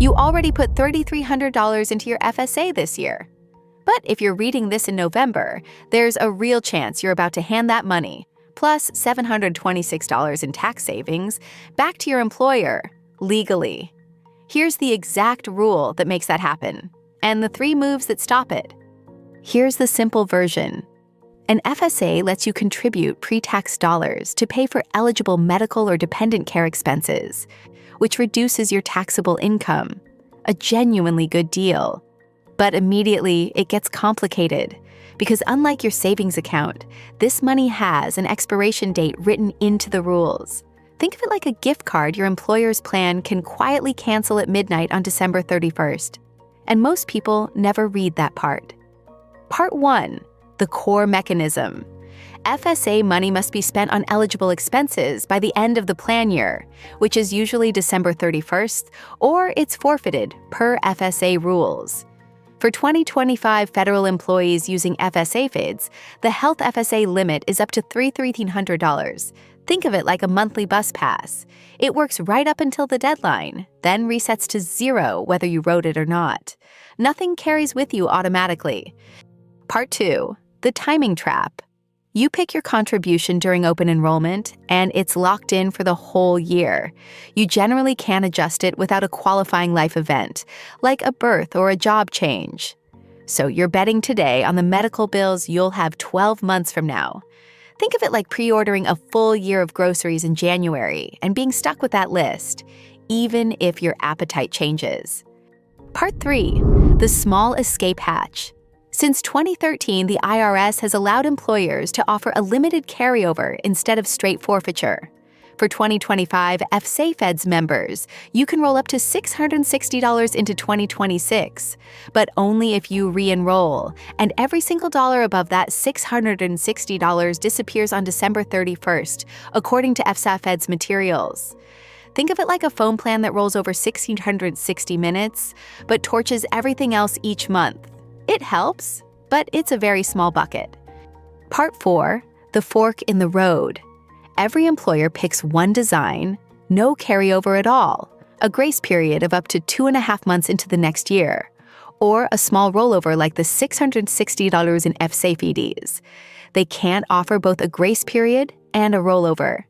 You already put $3,300 into your FSA this year. But if you're reading this in November, there's a real chance you're about to hand that money, plus $726 in tax savings, back to your employer, legally. Here's the exact rule that makes that happen, and the 3 moves that stop it. Here's the simple version. An FSA lets you contribute pre-tax dollars to pay for eligible medical or dependent care expenses, which reduces your taxable income. A genuinely good deal. But immediately, it gets complicated, because unlike your savings account, this money has an expiration date written into the rules. Think of it like a gift card your employer's plan can quietly cancel at midnight on December 31st. And most people never read that part. Part 1. The core mechanism. FSA money must be spent on eligible expenses by the end of the plan year, which is usually December 31st, or it's forfeited per FSA rules. For 2025 federal employees using FSA FIDs, the Health FSA limit is up to $3,300. Think of it like a monthly bus pass. It works right up until the deadline, then resets to 0 whether you wrote it or not. Nothing carries with you automatically. Part 2. The timing trap. You pick your contribution during open enrollment, and it's locked in for the whole year. You generally can't adjust it without a qualifying life event, like a birth or a job change. So you're betting today on the medical bills you'll have 12 months from now. Think of it like pre-ordering a full year of groceries in January and being stuck with that list, even if your appetite changes. Part 3. The small escape hatch. Since 2013, the IRS has allowed employers to offer a limited carryover instead of straight forfeiture. For 2025 FSA Feds members, you can roll up to $660 into 2026, but only if you re-enroll, and every single dollar above that $660 disappears on December 31st, according to FSA Feds materials. Think of it like a phone plan that rolls over 1,660 minutes, but torches everything else each month. It helps, but it's a very small bucket. Part 4. The fork in the road. Every employer picks one design, no carryover at all, a grace period of up to 2.5 months into the next year, or a small rollover like the $660 in FSA FIDs. They can't offer both a grace period and a rollover.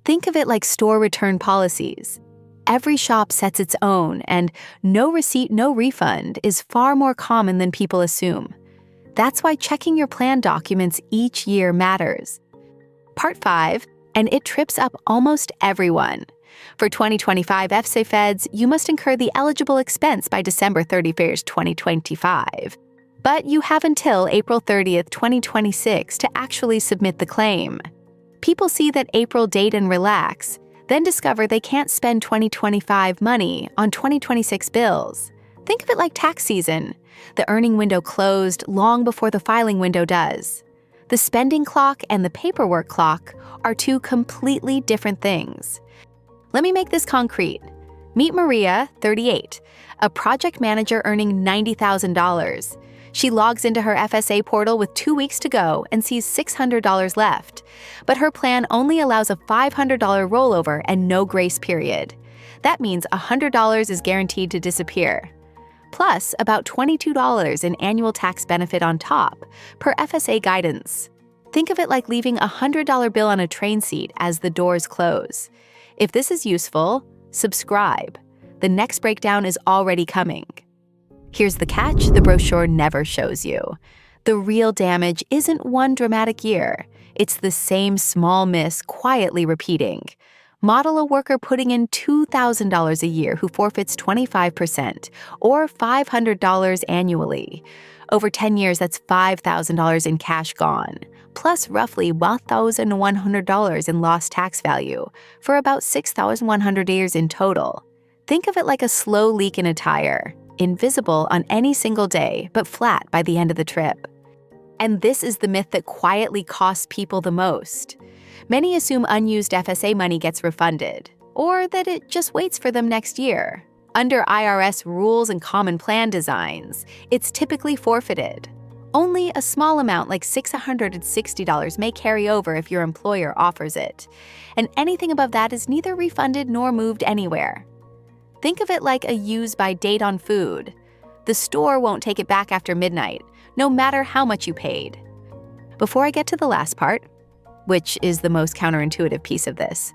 Think of it like store return policies. Every shop sets its own, and no receipt, no refund is far more common than people assume. That's why checking your plan documents each year matters. Part 5, and it trips up almost everyone. For 2025 FSA Feds, you must incur the eligible expense by December 31st, 2025. But you have until April 30th, 2026 to actually submit the claim. People see that April date and relax, then discover they can't spend 2025 money on 2026 bills. Think of it like tax season. The earning window closed long before the filing window does. The spending clock and the paperwork clock are 2 completely different things. Let me make this concrete. Meet Maria, 38, a project manager earning $90,000. She logs into her FSA portal with 2 weeks to go and sees $600 left. But her plan only allows a $500 rollover and no grace period. That means $100 is guaranteed to disappear. Plus about $22 in annual tax benefit on top, per FSA guidance. Think of it like leaving a $100 bill on a train seat as the doors close. If this is useful, subscribe. The next breakdown is already coming. Here's the catch the brochure never shows you. The real damage isn't one dramatic year. It's the same small miss quietly repeating. Model a worker putting in $2,000 a year who forfeits 25%, or $500 annually. Over 10 years, that's $5,000 in cash gone, plus roughly $1,100 in lost tax value, for about 6,100 years in total. Think of it like a slow leak in a tire. Invisible on any single day, but flat by the end of the trip. And this is the myth that quietly costs people the most. Many assume unused FSA money gets refunded, or that it just waits for them next year. Under IRS rules and common plan designs, it's typically forfeited. Only a small amount like $660 may carry over if your employer offers it, and anything above that is neither refunded nor moved anywhere. Think of it like a use-by date on food. The store won't take it back after midnight, no matter how much you paid. Before I get to the last part, which is the most counterintuitive piece of this,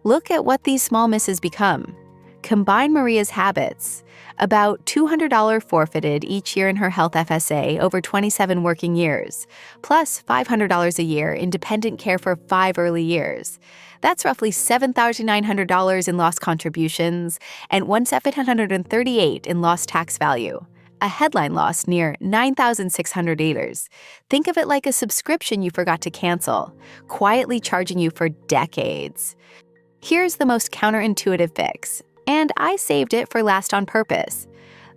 look at what these small misses become. Combine Maria's habits. About $200 forfeited each year in her health FSA over 27 working years, plus $500 a year in dependent care for 5 early years. That's roughly $7,900 in lost contributions and $1,738 in lost tax value. A headline loss near $9,600. Think of it like a subscription you forgot to cancel, quietly charging you for decades. Here's the most counterintuitive fix, and I saved it for last on purpose.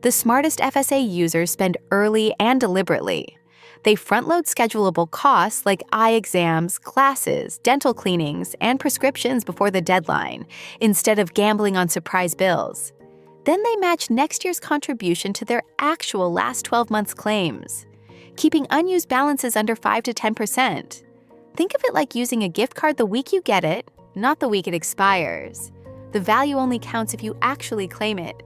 The smartest FSA users spend early and deliberately. They front-load schedulable costs like eye exams, classes, dental cleanings, and prescriptions before the deadline, instead of gambling on surprise bills. Then they match next year's contribution to their actual last 12 months' claims, keeping unused balances under 5 to 10%. Think of it like using a gift card the week you get it, not the week it expires. The value only counts if you actually claim it.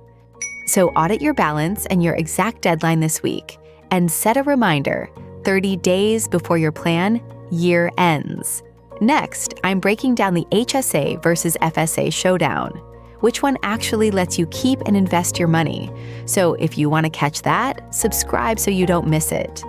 So audit your balance and your exact deadline this week, and set a reminder 30 days before your plan year ends. Next, I'm breaking down the HSA versus FSA showdown. Which one actually lets you keep and invest your money? So if you want to catch that, subscribe so you don't miss it.